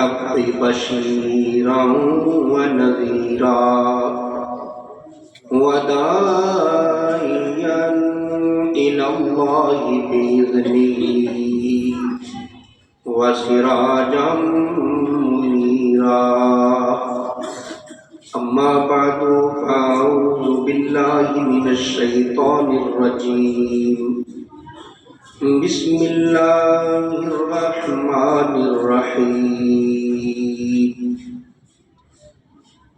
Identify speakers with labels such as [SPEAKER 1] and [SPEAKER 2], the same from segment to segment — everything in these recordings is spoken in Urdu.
[SPEAKER 1] بالحق بشيرا ونذيرا وداعيا إلى الله بإذنه وسراجا منيرا أما بعد فأعوذ بالله من الشيطان الرجيم بسم الله الرحمن الرحيم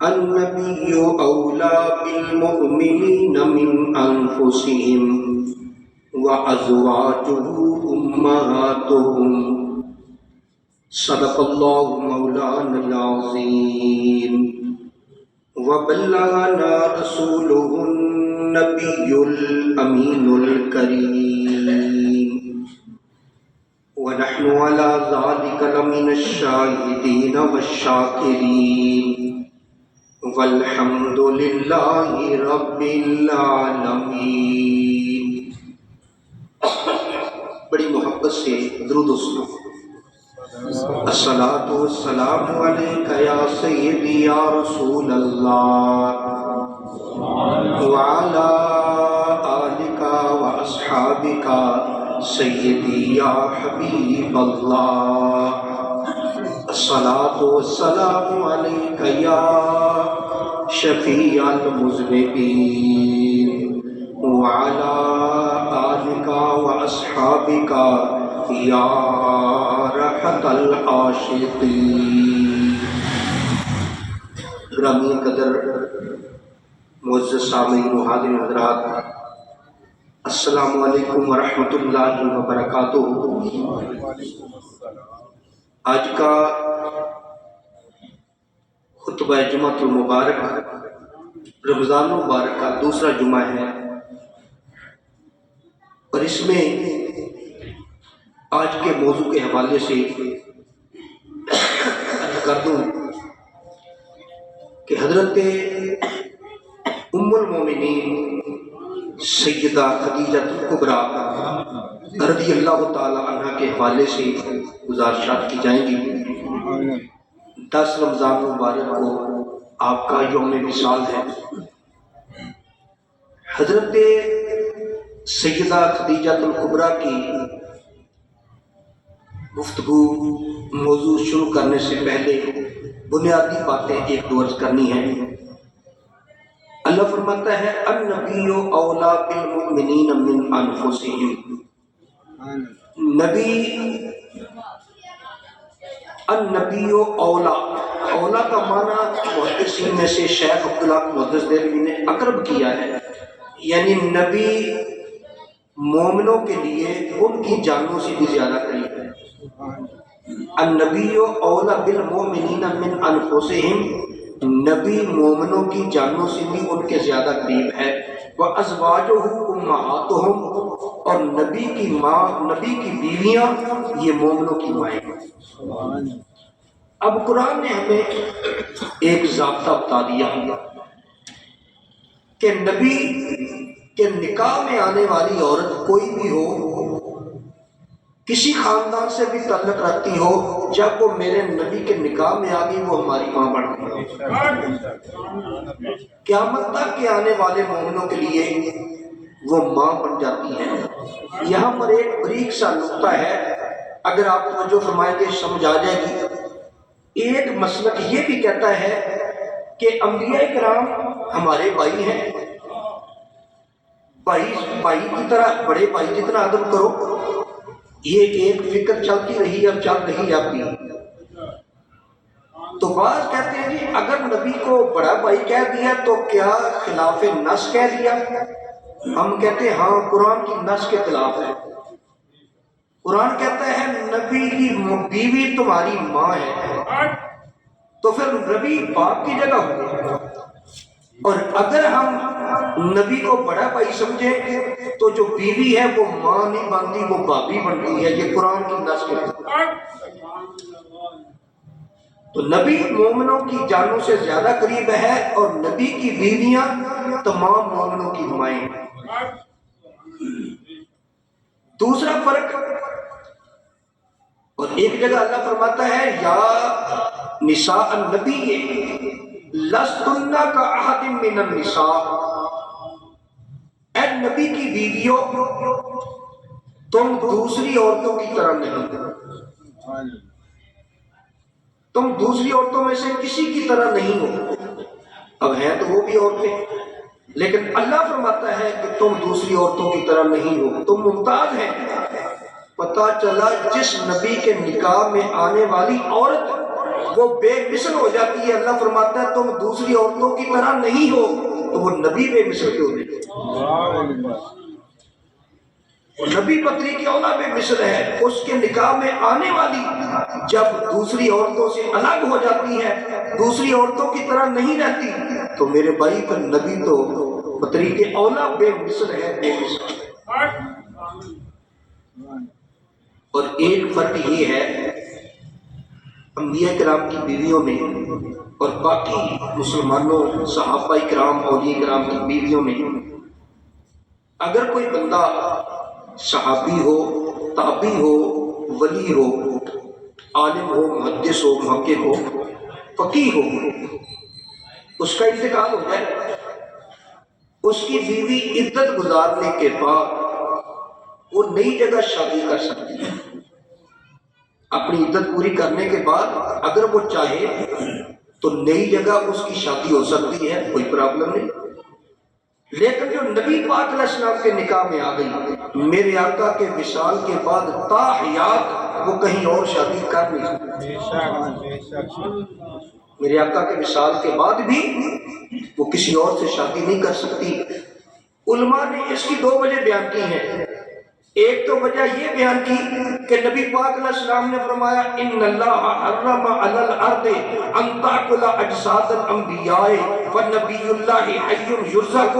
[SPEAKER 1] النبي أولى بالمؤمنين من أنفسهم وأزواجه أمهاتهم صدق الله مولانا العظيم وبلغنا رسوله النبي الأمين الكريم ونحن على ذلك لمن الشاهدين والشاكرين والحمد لله رب العالمين. بڑی محبت سے درود و سلام. الصلاۃ والسلام علیک یا سیدی یا رسول اللہ وعلی آلک واصحابک سیدی یا حبیب اللہ. الصلاۃ والسلام علیک یا شفیع المذنبین وعلی آلک واصحابک یا رحمت العاشقین. گرامی قدر معزز سامعین و حاضرین حضرات، السلام علیکم ورحمۃ اللہ وبرکاتہ. آج کا خطبہ جمعۃ المبارک رمضان المبارک کا دوسرا جمعہ ہے، اور اس میں آج کے موضوع کے حوالے سے عرض کر دوں کہ حضرت ام المومنین سیدہ خدیجہ الکبریٰ رضی اللہ تعالی عنہ کے حوالے سے گزارشات کی جائیں گی. 10 رمضان مبارک کو آپ کا یوم وصال ہے. حضرت سیدہ خدیجہ الکبریٰ کی گفتگو موضوع شروع کرنے سے پہلے بنیادی باتیں ایک دو عرض کرنی ہیں. اللہ فرماتا ہے النبی اولا بالمؤمنین من انفسہم. النبی اولا، اولا کا معنی محدثین میں سے شیخ عبداللہ محدث دہلوی نے اقرب کیا ہے، یعنی نبی مومنوں کے لیے ان کی جانوں سے بھی زیادہ قریب ہے. النبی اولا بالمؤمنین من انفسہم، نبی مومنوں کی جانوں سے بھی ان کے زیادہ قریب ہے. وازواجہ امہاتہم، اور نبی کی ماں، نبی کی بیویاں یہ مومنوں کی مائیں ہیں. اب قرآن نے ہمیں ایک ضابطہ بتا دیا کہ نبی کے نکاح میں آنے والی عورت کوئی بھی ہو، کسی خاندان سے بھی تعلق رکھتی ہو، جب وہ میرے نبی کے نکاح میں آ گئی وہ ہماری ماں بن گئی. قیامت تک کے آنے والے مومنوں کے لیے وہ ماں بن جاتی ہے. یہاں پر ایک بریک سا نقطہ ہے، اگر آپ توجہ فرمائیں گے سمجھ آ جائے گی. ایک مسلک یہ بھی کہتا ہے کہ انبیاء کرام ہمارے بھائی ہیں، بھائی کی طرح بڑے بھائی جتنا ادب کرو. یہ ایک فکر چلتی رہی اور چل رہی اب بھی. تو بعض کہتے ہیں جی اگر نبی کو بڑا بھائی کہہ دیا تو کیا خلاف نص کہہ دیا؟ ہم کہتے ہیں ہاں، قرآن کی نص کے خلاف ہے. قرآن کہتا ہے نبی کی بیوی تمہاری ماں ہے، تو پھر نبی باپ کی جگہ ہوگی. اور اگر ہم نبی کو بڑا بھائی سمجھیں تو جو بیوی ہے وہ ماں نہیں بنتی، وہ بابی بنتی ہے. یہ قرآن کی نص کے خلاف. تو نبی مومنوں کی جانوں سے زیادہ قریب ہے، اور نبی کی بیویاں تمام مومنوں کی مائیں ہیں. دوسرا فرق، اور ایک جگہ اللہ فرماتا ہے یا نساء النبی لستن کا احد من النساء، اے نبی کی بیویوں تم دوسری عورتوں کی طرح نہیں، تم دوسری عورتوں میں سے کسی کی طرح نہیں ہو۔ اب ہیں تو وہ بھی عورتیں، لیکن اللہ فرماتا ہے کہ تم دوسری عورتوں کی طرح نہیں ہو، تم ممتاز ہیں۔ پتہ چلا جس نبی کے نکاح میں آنے والی عورت وہ بے مثل ہو جاتی ہے، اللہ فرماتا ہے تم دوسری عورتوں کی طرح نہیں ہو، تو وہ نبی بے مثل کیوں نہیں؟ وہ نبی پتری کی اولاد بے مثل ہے، اس کے نکاح میں آنے والی جب دوسری عورتوں سے الگ ہو جاتی ہے، دوسری عورتوں کی طرح نہیں رہتی، تو میرے بھائی پر نبی تو پتری کے اولاد بے مثل ہے، بے مثل۔ اور ایک فرق یہ ہے انبیاء کرام کی بیویوں میں اور باقی مسلمانوں صحابہ کرام اولیاء کرام کی بیویوں میں، اگر کوئی بندہ صحابی ہو، تابعی ہو، ولی ہو، عالم ہو، محدث ہو، محقق ہو، فقیہ ہو، اس کا انتقال ہو جائے، اس کی بیوی عدت گزارنے کے بعد وہ نئی جگہ شادی کر سکتی ہے۔ اپنی عدت پوری کرنے کے بعد اگر وہ چاہے تو نئی جگہ اس کی شادی ہو سکتی ہے، کوئی پرابلم نہیں۔ لیکن جو نبی پاک علیہ السلام کے نکاح میں آ گئی، میرے آقا کے وصال کے بعد تا حیات وہ کہیں اور شادی کر نہیں سکتی۔ میرے آقا کے وصال کے بعد بھی وہ کسی اور سے شادی نہیں کر سکتی۔ علماء نے اس کی 2 وجہ بیان کی ہیں۔ ایک تو وجہ یہ بیان کی کہ نبی پاک علیہ السلام نے فرمایا ان اللہ حرم علی الارض ان تاکل اجساد الانبیاء ونبی اللہ حی یرزق،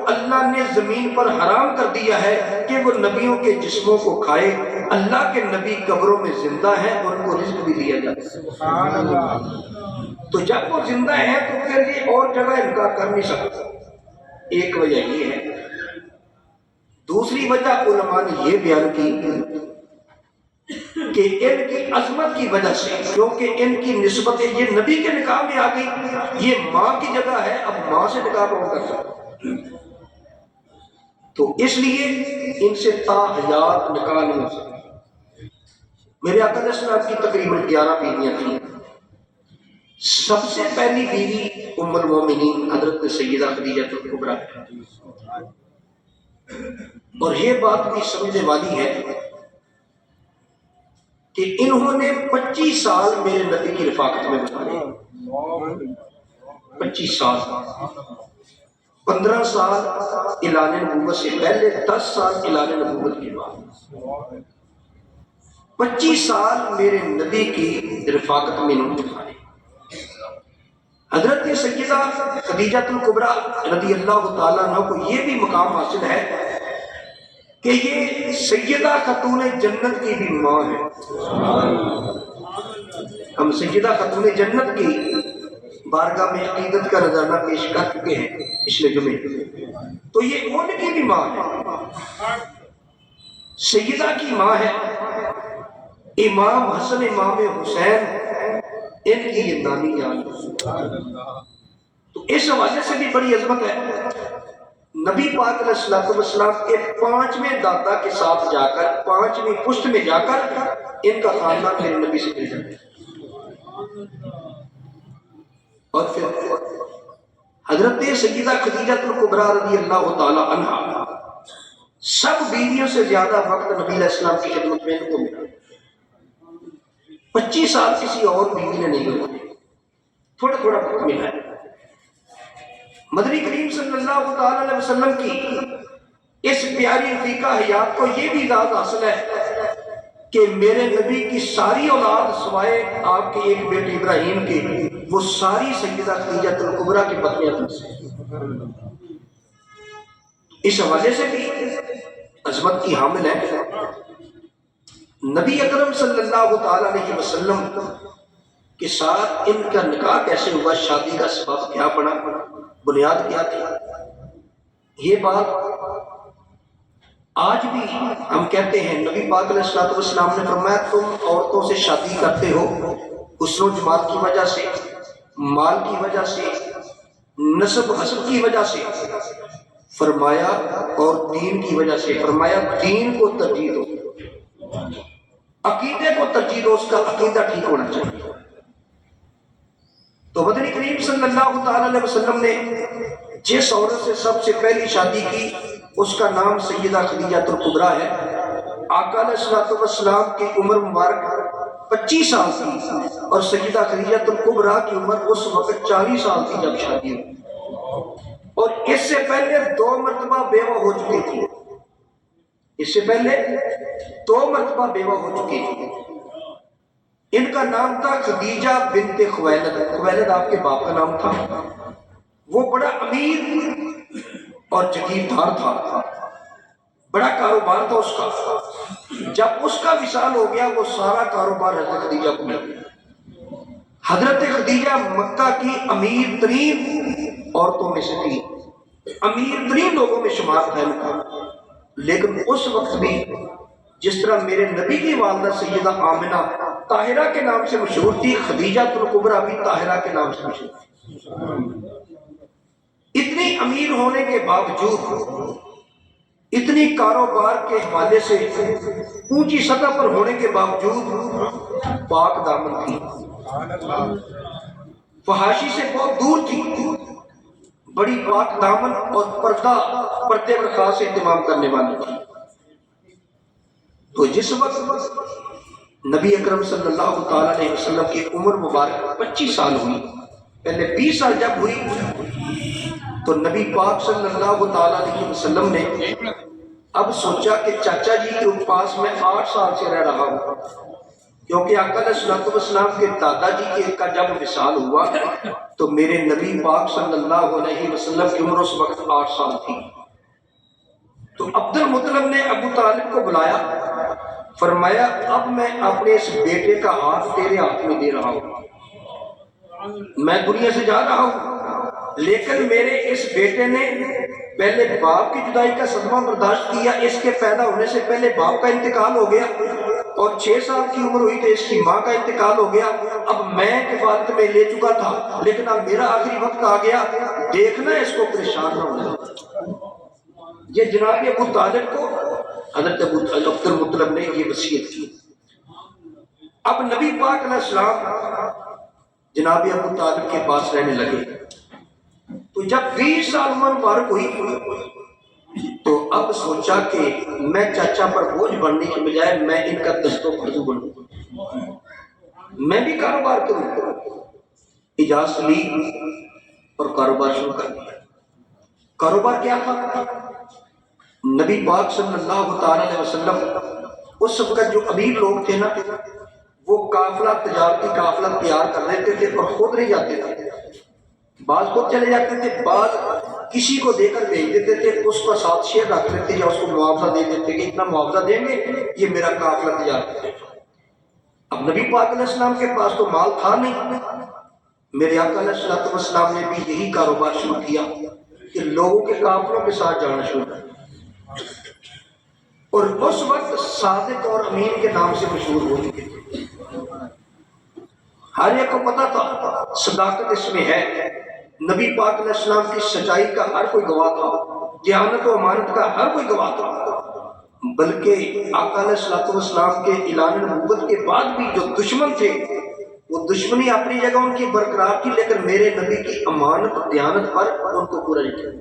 [SPEAKER 1] اللہ نے زمین پر حرام کر دیا ہے کہ وہ نبیوں کے جسموں کو کھائے، اللہ کے نبی قبروں میں زندہ ہیں اور ان کو رزق بھی دیا جاتا ہے۔ سبحان اللہ۔ تو جب وہ زندہ ہیں تو پھر یہ اور جگہ انکار کر نہیں سکتا، ایک وجہ یہ ہے۔ دوسری وجہ علماء نے یہ بیان کی کہ ان کی عظمت کی وجہ سے، کیونکہ ان کی نسبت یہ نبی کے نکاح میں آ گئی، یہ ماں کی جگہ ہے، اب ماں سے نکاح کون کر سکتا، تو اس لیے ان سے تا حیات نکاح نہیں ہو سکتا۔ میرے آقا علیہ السلام کی تقریباً 11 بیویاں تھیں۔ سب سے پہلی بیوی ام المومنین حضرت سیدہ خدیجہ کبریٰ، اور یہ بات بھی سمجھنے والی ہے کہ انہوں نے 25 سال میرے نبی کی رفاقت میں گزارے، 25 سال، 15 سال اعلان نبوت سے پہلے، 10 سال اعلان نبوت کے بعد، 25 سال میرے نبی کی رفاقت میں انہوں نے گزارے۔ حضرت سیدہ خدیجہ کبریٰ رضی اللہ تعالیٰ عنہ کو یہ بھی مقام حاصل ہے کہ یہ سیدہ خاتون جنت کی بھی ماں ہے۔ ہم سیدہ خاتون جنت کی بارگاہ میں عقیدت کا نذرانہ پیش کر چکے ہیں پچھلے جمعے، تو یہ ان کی بھی ماں ہے، سیدہ کی ماں ہے، امام حسن امام حسین ان کی یہ نانی جان ہے۔ تو اس حوالے سے بھی بڑی عظمت ہے۔ نبی پاک علیہ السلام کے 5ویں دادا کے ساتھ جا کر، 5ویں پشت میں جا کر ان کا خاندان میرے نبی سے مل جاتا ہے۔ اور پھر حضرت سیدہ خدیجہ کبریٰ رضی اللہ تعالی عنہا، سب بیویوں سے زیادہ وقت نبی علیہ السلام کی خدمت میں ان کو ملا، 25 سال کسی اور بیوی نے نہیں ملا، تھوڑا تھوڑا وقت ملا ہے۔ مدنی کریم صلی اللہ تعالی علیہ وسلم کی اس پیاری رفیقہ حیات کو یہ بھی اعزاز حاصل ہے کہ میرے نبی کی ساری اولاد سوائے آپ کے ایک بیٹے ابراہیم کے، وہ ساری سیدہ خدیجہ کبریٰ کی پتنیاں تھیں۔ اس حوالے سے بھی عظمت کی حامل ہے۔ نبی اکرم صلی اللہ تعالی علیہ وسلم کے ساتھ ان کا نکاح کیسے ہوا، شادی کا سبب کیا پڑا، بنیاد کیا تھی، یہ بات آج بھی ہم کہتے ہیں۔ نبی پاک علیہ السلام نے فرمایا تم عورتوں سے شادی کرتے ہو حسن و جمال کی وجہ سے، مال کی وجہ سے، نسب حسب کی وجہ سے، فرمایا اور دین کی وجہ سے، فرمایا دین کو ترجیح دو، عقیدے کو ترجیح دو، اس کا عقیدہ ٹھیک ہونا چاہیے۔ تو مدنی کریم صلی اللہ تعالی علیہ وسلم نے جس عورت سے سب سے پہلی شادی کی اس کا نام سیدہ خدیجہ الکبریٰ ہے۔ آقا علیہ الصلوۃ والسلام کی عمر مبارک 25 سال تھی اور سیدہ خدیجہ الکبریٰ کی عمر اس وقت 40 سال تھی جب شادی ہوئی، اور اس سے پہلے 2 مرتبہ بیوہ ہو چکی تھی، اس سے پہلے 2 مرتبہ بیوہ ہو چکی تھی۔ ان کا نام تھا خدیجہ بنت خویلد، خویلد آپ کے باپ کا نام تھا۔ وہ بڑا امیر اور جگیردار تھا، بڑا کاروبار تھا اس کا۔ جب اس کا وصال ہو گیا وہ سارا کاروبار حضرت خدیجہ کو مل گیا۔ حضرت خدیجہ مکہ کی امیر ترین عورتوں میں سے تھی، امیر ترین لوگوں میں شمار تھا ان کا۔ لیکن اس وقت بھی جس طرح میرے نبی کی والدہ سیدہ آمنہ طاہرہ کے نام سے مشہور تھی، خدیجہ الکبریٰ بھی طاہرہ کے نام سے مشہور تھی۔ اتنی امیر ہونے کے باوجود، اتنی کاروبار کے حوالے سے اونچی سطح پر ہونے کے باوجود پاک دامن تھی، فحاشی سے بہت دور تھی، بڑی پاک دامن اور پردے پر خاص اہتمام کرنے والی تھی۔ تو جس وقت نبی اکرم صلی اللہ تعالیٰ علیہ وسلم کی عمر مبارک 25 سال ہوئی، پہلے 20 سال جب ہوئی تو نبی پاک صلی اللہ تعالیٰ علیہ وسلم نے اب سوچا کہ چاچا جی کے پاس میں 8 سال سے رہ رہا ہوں، کیونکہ آقا علیہ الصلوۃ والسلام کے دادا جی کا جب وصال ہوا تو میرے نبی پاک صلی اللہ علیہ وسلم کی عمر اس وقت 8 سال تھی۔ تو عبد المطلب نے ابو طالب کو بلایا، فرمایا اب میں اپنے اس بیٹے کا ہاتھ تیرے ہاتھ میں دے رہا ہوں، میں دنیا سے جا رہا ہوں، لیکن میرے اس بیٹے نے پہلے باپ کی جدائی کا صدمہ برداشت کیا، اس کے پیدا ہونے سے پہلے باپ کا انتقال ہو گیا، اور 6 سال کی عمر ہوئی تو اس کی ماں کا انتقال ہو گیا۔ اب میں کفالت میں لے چکا تھا، لیکن اب میرا آخری وقت آ گیا، دیکھنا اس کو پریشان نہ ہونا۔ یہ جناب ابو طالب کو حضرت عبد المطلب نے یہ وصیت کی۔ اب نبی پاک علیہ السلام جناب ابو طالب کے پاس رہنے لگے، تو جب 20 سال عمر مبارک ہوئی تو اب سوچا کہ میں چاچا پر بوجھ بننے کے بجائے میں ان کا دست و فرزو بنوں، میں بھی کاروبار کروں۔ اجازت لی اور کاروبار شروع کر دیا۔ کاروبار کیا تھا؟ نبی پاک صلی اللہ تعالیٰ علیہ وسلم اس وقت جو امیر لوگ تھے نا، وہ قافلہ، تجارتی قافلہ تیار کر لیتے تھے اور خود نہیں جاتے تھے، بعض خود چلے جاتے تھے، بعض کسی کو دے کر بھیج دیتے تھے، اس کا ساتھ شیئر رکھ لیتے یا اس کو معاوضہ دے دیتے کہ اتنا معاوضہ دیں گے یہ میرا قافلہ تیار کرے۔ اب نبی پاک علیہ السلام کے پاس تو مال تھا نہیں، میرے آقا علیہ الصلوۃ والسلام نے بھی یہی کاروبار شروع کیا کہ لوگوں کے قافلوں کے ساتھ جانا شروع کیا، اور اس وقت صادق اور امین کے نام سے مشہور ہو چکے تھے۔ ہر ایک کو پتا تھا صداقت اس میں ہے، نبی پاک علیہ السلام کی سچائی کا ہر کوئی گواہ تھا، دیانت و امانت کا ہر کوئی گواہ تھا۔ بلکہ آقا علیہ الصلوۃ والسلام کے اعلان نبوت کے بعد بھی جو دشمن تھے وہ دشمنی اپنی جگہ ان کی برقرار تھی، لیکن میرے نبی کی امانت دیانت پر ان کو پورا یقین،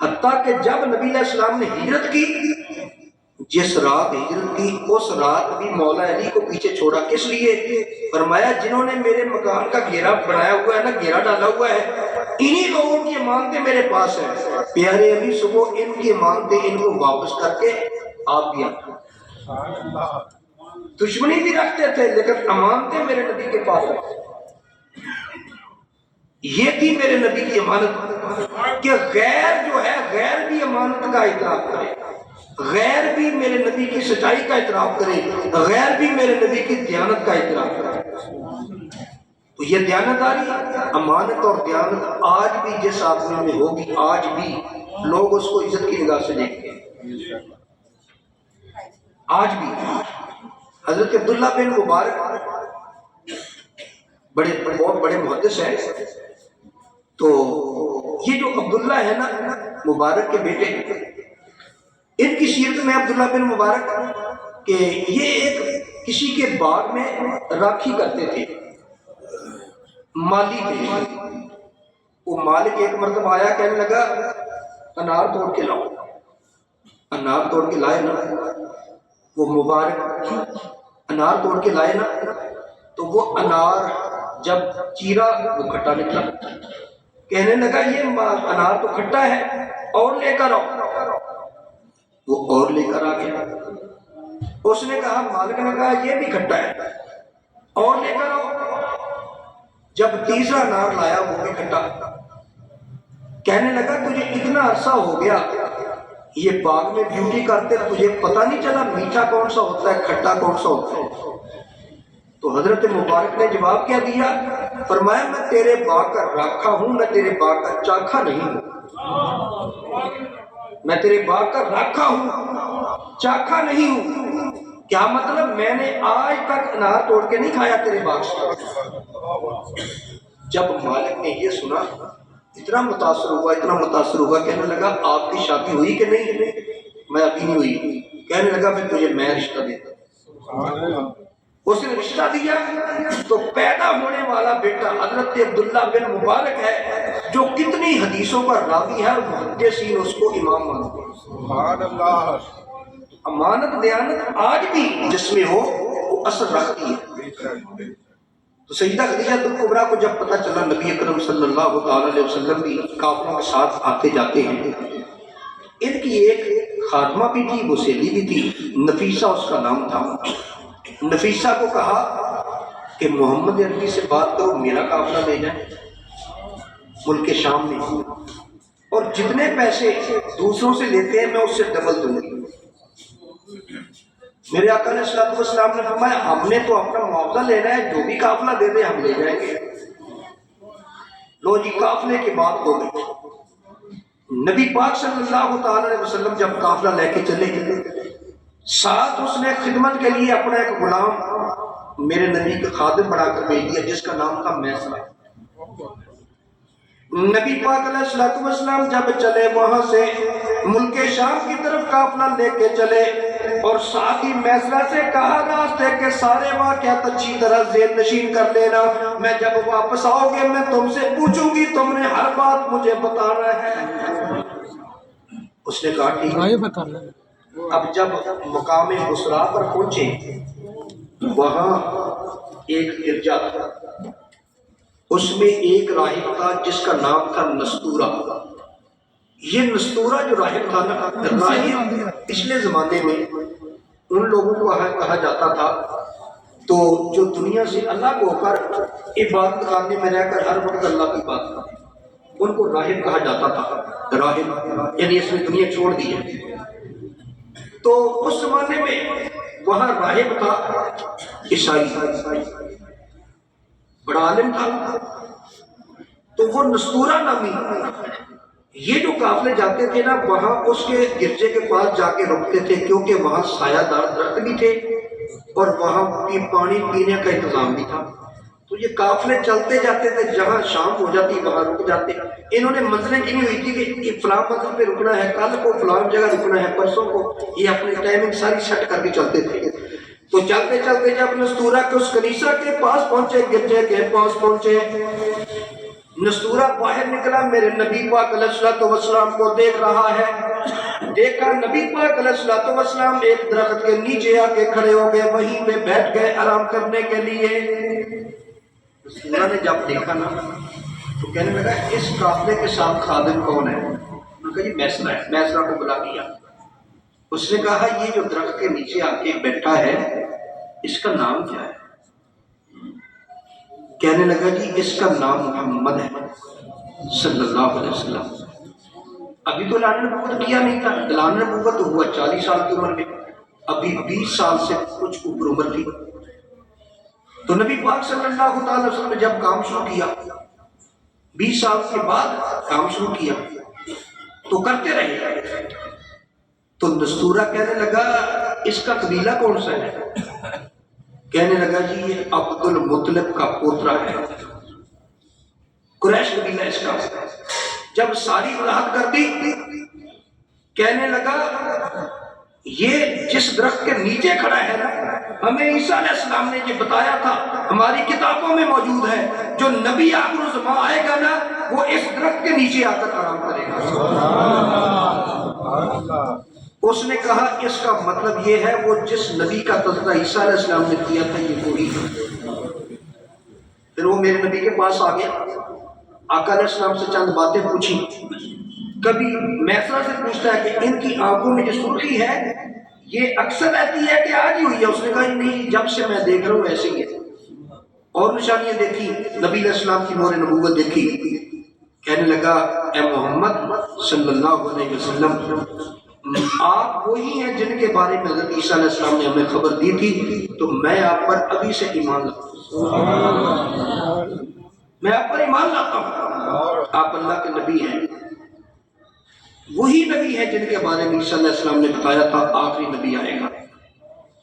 [SPEAKER 1] حتیٰ کہ جب نبی علیہ السلام نے ہجرت کی، جس رات ہجرت کی اس رات بھی مولا علی کو پیچھے چھوڑا، کس لیے؟ فرمایا جنہوں نے میرے مکان کا گھیرا بنایا ہوا ہے نا، گھیرا ڈالا ہوا ہے، انہی لوگوں کی امانتیں میرے پاس ہیں، پیارے علی صبح ان کی امانتیں ان کو واپس کر کے آپ بھی آپ دشمنی بھی رکھتے تھے لیکن امانتیں میرے نبی کے پاس ہیں۔ یہ تھی میرے نبی کی امانت کہ غیر جو ہے، غیر بھی امانت کا اعتراف کرے، غیر بھی میرے نبی کی سچائی کا اعتراف کرے، غیر بھی میرے نبی کی دیانت کا اعتراف کرے۔ تو یہ دیانتداری، امانت اور دیانت آج بھی جس آدمی میں ہوگی، آج بھی لوگ اس کو عزت کی نگاہ سے دیکھتے ہیں۔ آج بھی حضرت عبداللہ بن مبارک بہت بڑے محدث ہیں. تو یہ جو عبداللہ ہے نا مبارک کے بیٹے، ان کی سیرت میں عبداللہ بن مبارک کہ یہ ایک کسی کے باغ میں راکھی کرتے تھے، مالی تھے. وہ مالک ایک مرتبہ آیا، کہنے لگا انار توڑ کے لاؤ. انار توڑ کے لائے نا، وہ مبارک انار توڑ کے لائے نا، تو وہ انار جب چیرا وہ کھٹا نکلا. کہنے لگا یہ انار تو کھٹا ہے، اور لے کر آؤ. وہ اور لے کر آ گیا. اس نے کہا، مالک نے کہا یہ بھی کھٹا ہے، اور لے کر آؤ. جب تیسرا انار لایا وہ بھی کھٹا. کہنے لگا تجھے اتنا عرصہ ہو گیا یہ باغ میں ڈیوٹی کرتے، تجھے پتہ نہیں چلا میٹھا کون سا ہوتا ہے، کھٹا کون سا ہوتا ہے. تو حضرت مبارک نے جواب کیا دیا؟ فرمایا میں تیرے باغ کا راکھا ہوں، میں تیرے باغ کا چاکھا نہیں ہوں. میں تیرے باغ کا راکھا ہوں، چاکھا نہیں ہوں. کیا مطلب؟ میں نے آج تک انار توڑ کے نہیں کھایا تیرے باغ سے. جب مالک نے یہ سنا اتنا متاثر ہوا، کہنے لگا آپ کی شادی ہوئی کہ نہیں؟ میں ابھی نہیں ہوئی. کہنے لگا پھر تجھے میں رشتہ دیتا. اس نے رشتہ دیا تو پیدا ہونے والا بیٹا حضرت عبداللہ بن مبارک ہے، جو کتنی حدیثوں پر راوی ہے اور محدثین اس کو امام مانتے ہیں. سبحان اللہ. امانت دیانت آج بھی جس میں ہو وہ اثر رکھتی ہے. تو سیدہ خدیجہ الکبریٰ کو جب پتہ چلا نبی اکرم صلی اللہ تعالی علیہ وسلم بھی کافروں کے ساتھ آتے جاتے ہیں، ان کی ایک خادمہ بھی تھی، وہ سہیلی بھی تھی، نفیسہ اس کا نام تھا. نفیسہ کو کہا کہ محمد عربی سے بات کرو، میرا قافلہ لے جائیں ملک شام میں، اور جتنے پیسے دوسروں سے لیتے ہیں میں اس سے ڈبل دوں گی. میرے آقا علیہ الصلوۃ والسلام نے فرمایا ہم نے تو اپنا معاوضہ لینا ہے، جو بھی قافلہ دے دے ہم لے جائیں گے. لو جی قافلے کی بات ہو گئی. نبی پاک صلی اللہ تعالی علیہ وسلم جب قافلہ لے کے چلے ساتھ اس نے خدمت کے لیے اپنا ایک غلام میرے نبی کے خادم بنا کر بھیج دیا جس کا نام تھا میسرہ. نبی پاک علیہ الصلوۃ والسلام جب چلے وہاں سے ملک شام کی طرف قافلہ لے کے چلے، اور ساتھ ہی میسرہ سے کہا راستے کے سارے واقعات اچھی طرح ذہن نشین کر لینا، میں جب واپس آؤ گے میں تم سے پوچھوں گی، تم نے ہر بات مجھے بتانا ہے. اس نے کہا ٹھیک ہے. اب جب مقام بصرا پر پہنچے وہاں ایک گرجا تھا، اس میں ایک راہب تھا جس کا نام تھا نستورہ. یہ نستورہ جو راہب تھا نا، راہب پچھلے زمانے میں ان لوگوں کو کہا جاتا تھا تو جو دنیا سے اللہ کو ہو کر عبادت خانے میں رہ کر ہر وقت اللہ کی بات کرتے ان کو راہب کہا جاتا تھا. راہب یعنی اس نے دنیا چھوڑ دی ہے. تو اس زمانے میں وہاں راہب تھا عیسائی، بڑا عالم تھا. تو وہ نستورہ نامی یہ جو قافلے جاتے تھے نا وہاں اس کے گرجے کے پاس جا کے رکتے تھے، کیونکہ وہاں سایہ دار درخت بھی تھے اور وہاں پانی پینے کا انتظام بھی تھا. تو یہ قافلے چلتے جاتے تھے، جہاں شام ہو جاتی وہاں رک جاتے. انہوں نے منزلیں گنی ہوئی تھی کہ فلاں منزل پہ رکنا ہے، کل کو فلاں جگہ رکنا ہے، پرسوں کو. یہ اپنی ٹائمنگ ساری سیٹ کر کے چلتے تھے. تو چلتے چلتے جب نستورہ کے اس کنیسہ کے پاس پہنچے، گرجے کے پاس پہنچے، نستورہ باہر نکلا، میرے نبی پاک علیہ الصلوۃ والسلام کو دیکھ رہا ہے. دیکھا نبی پاک علیہ الصلوۃ والسلام ایک درخت کے نیچے آ کے کھڑے ہو گئے، وہیں پہ بیٹھ گئے آرام کرنے کے لیے. نستورہ نے جب دیکھا نا تو کہنے لگا اس قافلے کے ساتھ خادم کون ہے؟ انہوں نے کہا جی میسرہ ہے. میسرہ کو بلا دیا. اس نے کہا یہ جو درخت کے نیچے آ کے بیٹھا ہے اس کا نام کیا ہے؟ کہنے لگا جی اس کا نام محمد ہے صلی اللہ علیہ وسلم. ابھی تو اعلان نبوت کیا نہیں تھا، اعلان نبوت ہوا 40 سال کی عمر میں، ابھی 20 سال سے کچھ اوپر عمر تھی. تو نبی پاک صلی اللہ تعالی وسلم نے جب کام شروع کیا 20 سال کے بعد کام شروع کیا تو کرتے رہے. تو نستورہ کہنے لگا اس کا قبیلہ کون سا ہے؟ کہنے لگا جی یہ عبد المطلب کا پوترا ہے، قریش قبیلہ اس کا۔ جب ساری وضاحت کر دی، کہنے لگا یہ جس درخت کے نیچے کھڑا ہے نا، ہمیں عیسیٰ علیہ السلام نے یہ بتایا تھا، ہماری کتابوں میں موجود ہے، جو نبی آخر الزمان آئے گا نا وہ اس درخت کے نیچے آ کر آرام کرے گا۔ اس نے کہا اس کا مطلب یہ ہے وہ جس نبی کا تذکرہ عیسیٰ علیہ السلام نے کیا تھا یہ وہی ہے۔ پھر وہ میرے نبی کے پاس آ گیا، آقا علیہ السلام سے چند باتیں پوچھی۔ کبھی میسرہ سے پوچھتا ہے کہ ان کی آنکھوں میں جو سرخی ہے یہ اکثر رہتی ہے کہ آج ہی ہوئی ہے؟ اس نے کہا نہیں، جب سے میں دیکھ رہا ہوں ایسے ہی ہے۔ اور نشانیاں دیکھی، نبی علیہ السلام کی مہر نبوت دیکھی۔ کہنے لگا اے محمد صلی اللہ علیہ وسلم، آپ وہی ہیں جن کے بارے میں حضرت عیسیٰ علیہ السلام نے ہمیں خبر دی تھی، تو میں آپ پر ابھی سے ایمان لاتا ہوں، میں آپ پر ایمان لاتا ہوں، آپ اللہ کے نبی ہیں، وہی نبی ہے جن کے بارے میں عیسیٰ علیہ السلام نے بتایا تھا آخری نبی آئے گا،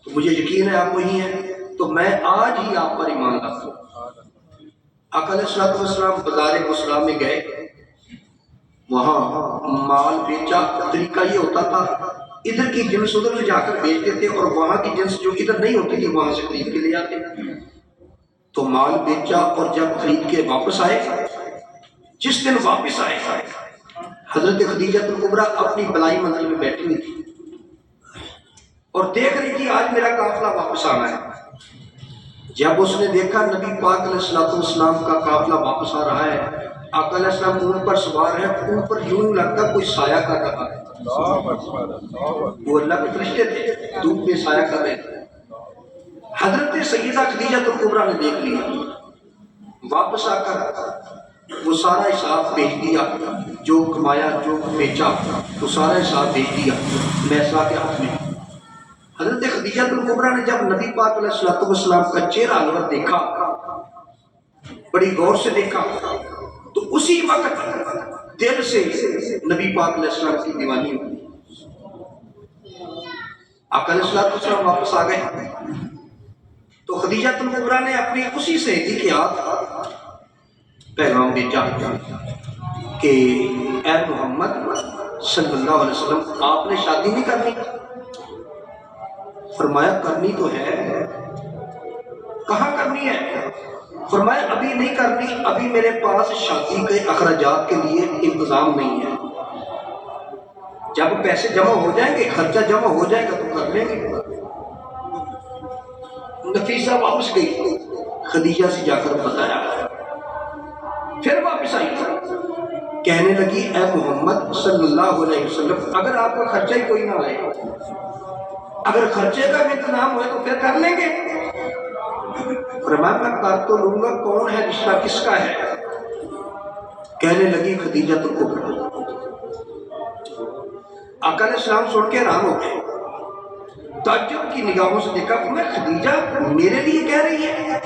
[SPEAKER 1] تو مجھے یقین ہے آپ وہی ہیں، تو میں آج ہی آپ پر ایمان لاتا ہوں۔ آقا علیہ السلام بازار بصرہ میں گئے، وہاں مال بیچا۔ طریقہ یہ ہوتا تھا ادھر کی جنس ادھر لے جا کر بیچتے تھے، اور وہاں کی جنس جو ادھر نہیں ہوتی تھی وہاں سے خرید کے لے جاتے۔ تو مال بیچا اور جب خرید کے واپس آئے، جس دن واپس آئے حضرت خدیجہ الکبریٰ اپنی بلائی منزل میں بیٹھی ہوئی تھی اور دیکھ رہی تھی آج میرا قافلہ واپس آنا ہے۔ جب اس نے دیکھا نبی پاک علیہ السلام کا قافلہ واپس آ رہا ہے، آقا علیہ السلام اونٹ پر سوار ہے، اونٹ پر یوں لگتا کوئی سایہ کر رہا ہے، وہ اللہ کے فرشتے تھے، دھوپ میں سایہ کر رہے تھے۔ حضرت سیدہ خدیجہ الکبریٰ نے دیکھ لیا، واپس آ کر وہ سارا حساب بھیج دیا، جو کمایا جو بیچا وہ سارا حساب بھیج دیا میسرہ کے ہاتھ میں۔ حضرت خدیجہ الکبریٰ نے جب نبی پاک علیہ السلام کا چہرہ انور دیکھا، بڑی غور سے دیکھا، تو اسی وقت دل سے نبی پاک علیہ السلام کی دیوانی ہوئی۔ آقا علیہ السلام واپس آ گئے تو خدیجہ الکبریٰ نے اپنی اسی سہیلی کے ہاتھ پیغام بھیجا کہ اے محمد صلی اللہ علیہ وسلم، آپ نے شادی نہیں کرنی؟ فرمایا کرنی تو ہے، کہاں کرنی ہے؟ فرمایا ابھی نہیں کرنی، ابھی میرے پاس شادی کے اخراجات کے لیے انتظام نہیں ہے، جب پیسے جمع ہو جائیں گے، خرچہ جمع ہو جائے گا تو کر لیں گے۔ نفیسہ واپس گئی، خدیجہ سے جا کر بتایا، پھر واپس آئی، کہنے لگی اے محمد صلی اللہ علیہ وسلم، اگر آپ کا خرچہ ہی کوئی نہ آئے، اگر خرچے کا انتظام ہوئے تو پھر کر لیں گے۔ فرمایا میں کر تو لوں گا، کون ہے رشتہ کس کا ہے؟ کہنے لگی خدیجہ الکبریٰ۔ آقا علیہ السلام سن کے حیران ہو گئے، تعجب کی نگاہوں سے دیکھا، میں خدیجہ میرے لیے کہہ رہی ہے،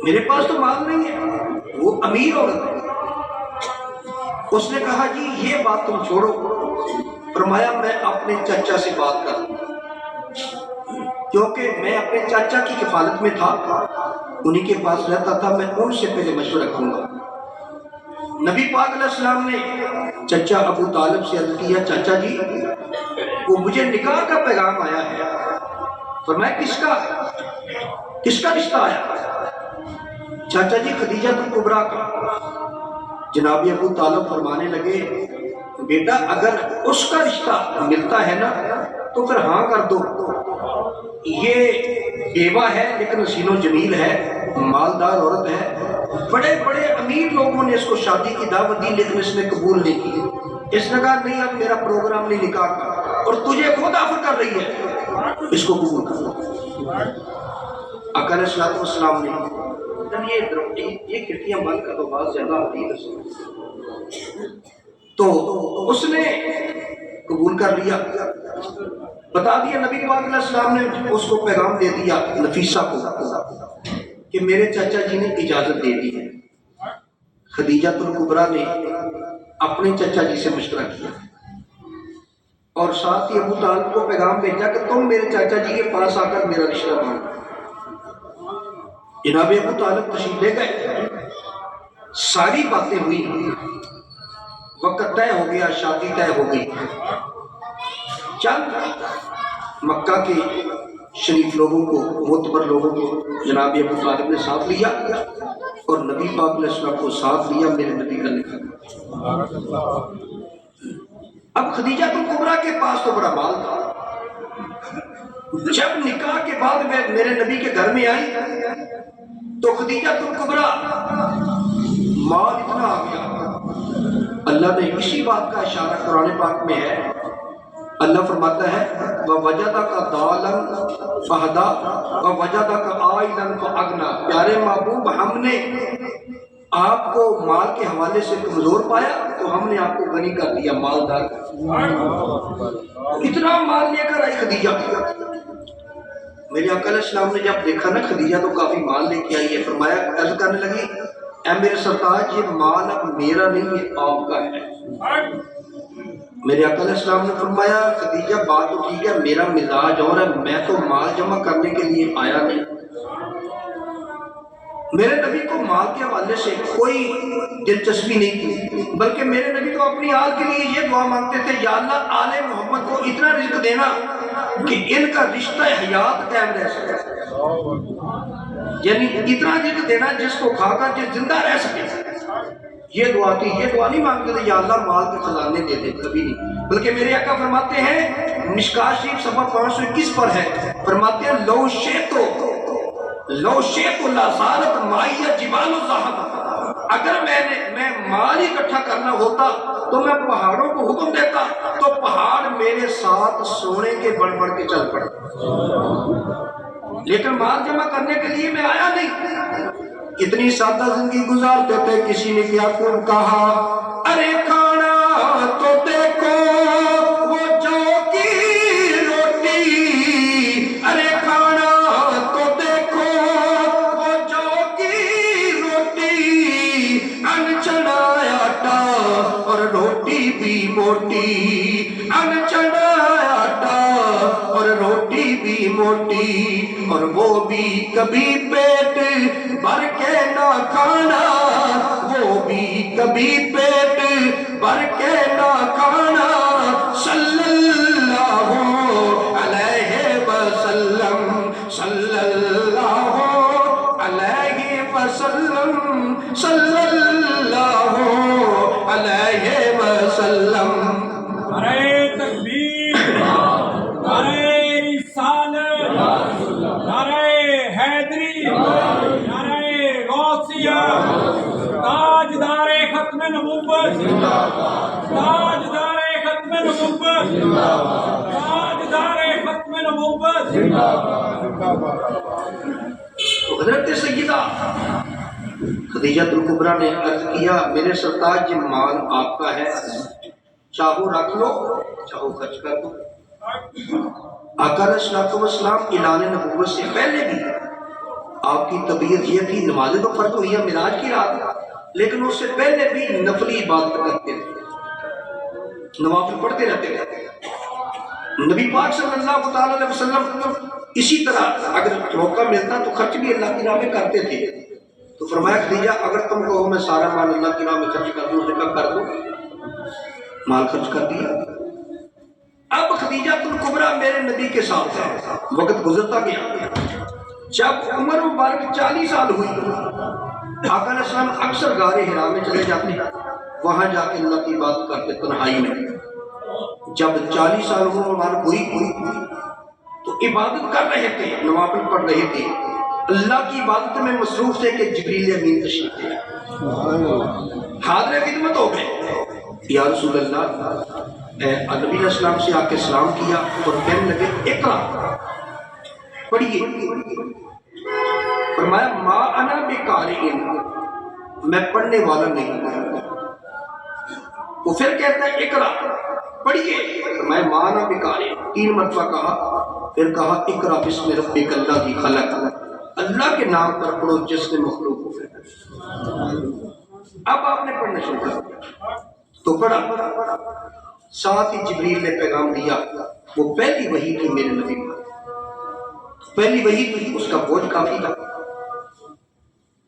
[SPEAKER 1] میرے پاس تو مال نہیں ہے، وہ امیر عورت ہے۔ اس نے کہا جی یہ بات تم چھوڑو، فرمایا میں اپنے چچا سے بات کروں، کیونکہ میں اپنے چاچا کی کفالت میں تھا، انہی کے پاس رہتا تھا، میں ان سے پہلے مشورہ کروں گا۔ نبی پاک علیہ السلام نے چچا ابو طالب سے عرض کیا، چاچا جی وہ مجھے نکاح کا پیغام آیا ہے۔ فرمایا کس کا رشتہ آیا؟ چاچا جی خدیجہ الکبریٰ کا۔ جناب ابو طالب فرمانے لگے، بیٹا اگر اس کا رشتہ ملتا ہے نا تو پھر ہاں کر دو، یہ بیوہ ہے لیکن حسین و جمیل ہے، مالدار عورت ہے، بڑے بڑے امیر لوگوں نے اس کو شادی کی دعوت دی لیکن اس نے قبول نہیں کی۔ اس نے کہا نہیں اب میرا پروگرام نہیں نکاح کا، اور تجھے خود آفر کر رہی ہے، اس کو قبول کر۔ آقا علیہ السلام نے یہ کھڑکیاں بند کر دو، بات زیادہ ہوتی ہے، تو اس نے قبول کر لیا، بتا دیا نبی پاک علیہ السلام نے اس کو پیغام دے دیا نفیسہ کو کہ میرے چچا جی نے اجازت دے دی ہے۔ خدیجہ الکبریٰ نے اپنے چچا جی سے مشورہ کیا اور ساتھ ہی ابو طالب کو پیغام بھیجا کہ تم میرے چاچا جی کے پاس آ کر میرا رشتہ مانگو۔ جناب ابو طالب تشریف لے گئے، ساری باتیں ہوئی، وقت طے ہو گیا، شادی طے ہو گئی۔ چند مکہ کے شریف لوگوں کو، معتبر لوگوں کو جناب ابو طالب نے ساتھ لیا اور نبی پاک علیہ السلام کو ساتھ لیا میرے نبی کا نکاح۔ اب خدیجہ کبریٰ کے پاس تو بڑا مال تھا۔ جب نکاح کے بعد میں میرے نبی کے گھر میں آئی تو خدیجہ کبریٰ مال اتنا آ گیا۔ اللہ نے اسی بات کا اشارہ قرآن پاک میں ہے، اللہ فرماتا ہے وَوَجَدَكَ ضَالًا فَهَدَىٰ وَوَجَدَكَ عَائِلًا فَأَغْنَىٰ۔ پیارے محبوب، ہم نے آپ کو مال کے حوالے سے کمزور پایا تو ہم نے آپ کو غنی کر دیا، مالدار کر دیا۔ اتنا مال لے کر آئی خدیجہ۔ میرے آقا علیہ السلام نے جب دیکھا نا خدیجہ تو کافی مال لے کے آئی ہے، فرمایا، عرض کرنے لگی، اے میرے سرتاج، یہ مال اب میرا نہیں، یہ آپ کا ہے۔ میرے آقا علیہ السلام نے فرمایا، خدیجہ بات تو ٹھیک ہے، میرا مزاج اور ہے، میں تو مال جمع کرنے کے لیے آیا نہیں۔ میرے نبی کو مال کے حوالے سے کوئی دلچسپی نہیں تھی، بلکہ میرے نبی تو اپنی آل کے لیے یہ دعا مانگتے تھے، یا اللہ آل محمد کو اتنا رزق دینا کہ ان کا رشتہ حیات قائم رہ سکے، یعنی اتنا رزق دینا جس کو کھا کر جس زندہ رہ سکے۔ یہ دعا تھی، یہ دعا نہیں مانگتے تھے یا اللہ مال کے خزانے دے دے، کبھی نہیں۔ بلکہ میرے آقا فرماتے ہیں، مشکاۃ شریف صفحہ 521 پر ہے، فرماتے ہیں لو شئت لصارت معی جبال الذھب، اگر میں مال اکٹھا کرنا ہوتا تو میں پہاڑوں کو حکم دیتا تو پہاڑ میرے ساتھ سونے کے بڑھ بڑھ کے چل پڑے، لیکن مال جمع کرنے کے لیے میں آیا نہیں۔ کتنی سادہ زندگی گزارتے تھے، کسی نے کیا خوب کہا، ارے کھانا تو دیکھو وہ جو کی روٹی، ارے کھانا تو دیکھو وہ جو کی روٹی، انچنا آٹا اور روٹی بھی موٹی، انچنا آٹا اور روٹی بھی موٹی، اور وہ بھی کبھی پیٹ بھر کے نہ کھانا، وہ بھی کبھی پیٹ بھر کے نہ کھانا، صلی اللہ علیہ وسلم، صلی اللہ علیہ وسلم، صلی اللہ علیہ وسلم۔
[SPEAKER 2] نعرہ تکبیر، نعرہ رسالت، نعرہ حیدری، نعرہ غوثیہ، تاجدار ختم نبوت، تاجدار ختم نبوت، تاجدار ختم نبوت۔
[SPEAKER 1] حضرت سیدہ خدیجہ کبریٰ نے عرض کیا، میرے سرتاج یہ مال آپ کا ہے، چاہو رکھ لو چاہو خرچ کر دو۔ آقا علیہ السلام اعلان نبوت سے پہلے بھی آپ کی طبیعت یہ تھی، نمازیں تو فرض ہوئی ہیں معراج کی رات، لیکن اس سے پہلے بھی نفلی عبادت کرتے تھے، نوافل پڑھتے رہتے تھے۔ نبی پاک صلی اللہ تعالی علیہ وسلم اسی طرح اگر موقع ملتا تو خرچ بھی اللہ کی راہ میں کرتے تھے۔ تو فرمایا خدیجہ اگر تم کہو میں سارا مال اللہ کی راہ میں خرچ کر دوں، اس نے کہا کر دو، مال خرچ کر دیا۔ اب خدیجہ کبریٰ میرے نبی کے ساتھ ہے، وقت گزرتا گیا، جب عمر مبارک 40 سال ہوئی، آقا علیہ السلام اکثر غار حرا میں چلے جاتے، وہاں جا کے اللہ کی بات کرتے تنہائی میں۔ جب 40 سال عمر مبارک ہوئی تو عبادت کر رہے تھے، نوافل پڑھ رہے تھے، اللہ کی عبادت میں مصروف تھے کہ جبریل امین تشریف لے آئے، حاضر خدمت ہو گئے، یا رسول اللہ، نبی علیہ السلام سے آ کے سلام کیا اور کہنے لگے اقرا، پڑھیے۔ فرمایا ما انا بقارئ، میں پڑھنے والا نہیں ہوں۔ وہ پھر کہتا ہے اقرا، پڑھیے۔ فرمایا ما انا بقارئ، 3 مرتبہ کہا، پھر کہا اقرا بسم ربک الذی خلق، اللہ کے نام پر پڑھو جس نے مخلوق کو پیدا۔ اب آپ نے پڑھنا شروع کر دیا تو پڑھا، ساتھ ہی جبریل نے پیغام دیا، وہ پہلی وحی تھی میرے نبی پر، پہلی وحی تھی، اس کا بوجھ کافی تھا۔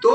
[SPEAKER 1] 2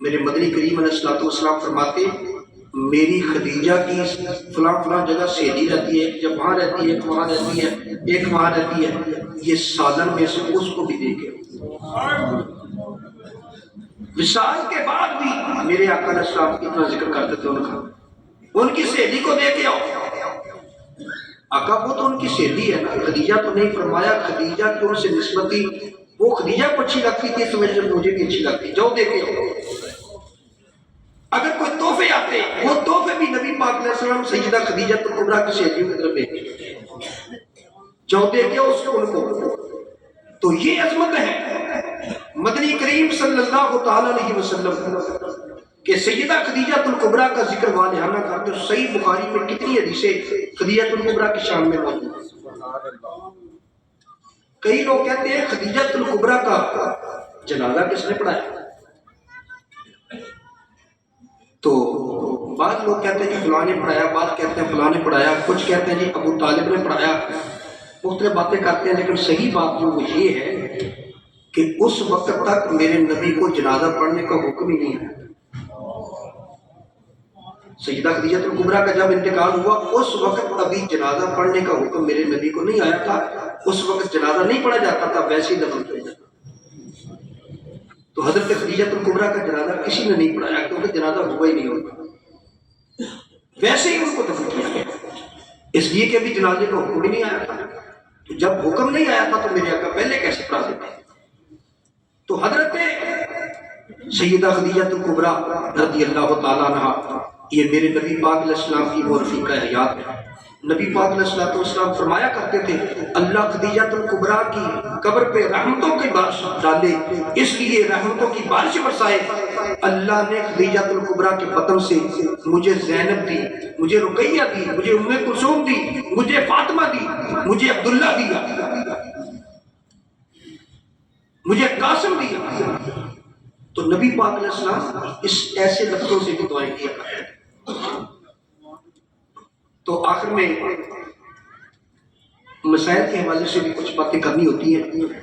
[SPEAKER 1] میرے مدنی کریم علیہ الصلوۃ والسلام فرماتے میری خدیجہ کی فلاں فلاں جگہ سہیلی رہتی ہے، ایک جب وہاں رہتی ہے، ایک وہاں رہتی ہے، ایک وہاں رہتی ہے، یہ سالن میں سے اس کو بھی دے کے وصال کے بعد بھی میرے آقا علیہ السلام اتنا ذکر کرتے تھے ان کا، ان کی سہیلی کو دے کے آؤ۔ آقا وہ تو ان کی سہیلی ہے نا، خدیجہ تو نہیں فرمایا خدیجہ کی ان سے نسبت تھی، وہ خدیجہ کو اچھی لگتی تھی اس وجہ سے مجھے بھی اچھی لگتی، جاؤ دے کے آؤ۔ اگر کوئی تحفے آتے وہ تحفے بھی نبی پاک علیہ السلام سیدہ خدیجہ کبریٰ کی سہیلیوں کی طرف بھیجتے، جاؤ دے کے اس کو ان کو۔ تو یہ عظمت ہے مدنی کریم صلی اللہ تعالی علیہ وسلم کہ سیدہ خدیجہ کبریٰ کا ذکر والہانہ کرتے ہو۔ صحیح بخاری میں کتنی حدیثیں خدیجہ کبریٰ کی شان میں موجود ہیں۔ کئی لوگ کہتے ہیں خدیجہ کبریٰ کا جنازہ کس نے پڑھایا؟ تو بعض لوگ کہتے ہیں کہ فلاں نے پڑھایا، بعض کہتے ہیں فلاں نے پڑھایا، کچھ کہتے ہیں جی ابو طالب نے پڑھایا، مختلف باتیں کرتے ہیں، لیکن صحیح بات جو وہ یہ ہے کہ اس وقت تک میرے نبی کو جنازہ پڑھنے کا حکم ہی نہیں ہے۔ سیدہ خدیجہ کبریٰ کا جب انتقال ہوا اس وقت ابھی جنازہ پڑھنے کا حکم میرے نبی کو نہیں آیا تھا، اس وقت جنازہ نہیں پڑھا جاتا تھا، ویسے ہی دفن کیا جاتا۔ تو حضرت خدیجہ کبریٰ کا جنازہ کسی نے نہیں پڑھایا کیونکہ جنازہ ہوا ہی نہیں ہوتا، ویسے ہی ان کو دفن کیا گیا، اس لیے کہ ابھی جنازے کا حکم ہی نہیں آیا تھا۔ تو جب حکم نہیں آیا تھا تو میرے آقا پہلے کیسے پڑھا دیتے؟ تو حضرت سیدہ خدیجہ کبریٰ رضی اللہ تعالیٰ عنہا یہ میرے نبی پاک علیہ السلام کی وہ رفیقہ حیات ہے۔ نبی پاک علیہ السلام فرمایا کرتے تھے اللہ خدیجہ کبریٰ کی قبر پہ رحمتوں کی بارش ڈالے، اس لیے رحمتوں کی بارش برسائے۔ اللہ نے خدیجہ کبریٰ کے بطن سے مجھے زینب دی، مجھے رقیہ دی، مجھے ام کلثوم دی، مجھے فاطمہ دی، مجھے عبداللہ دیا، مجھے قاسم دیا۔ تو نبی پاک علیہ السلام اس ایسے لفظوں سے بھی دعائیں کیا کرتے ہیں۔ تو آخر میں مسائل کے حوالے سے بھی کچھ باتیں کرنی ہوتی ہیں۔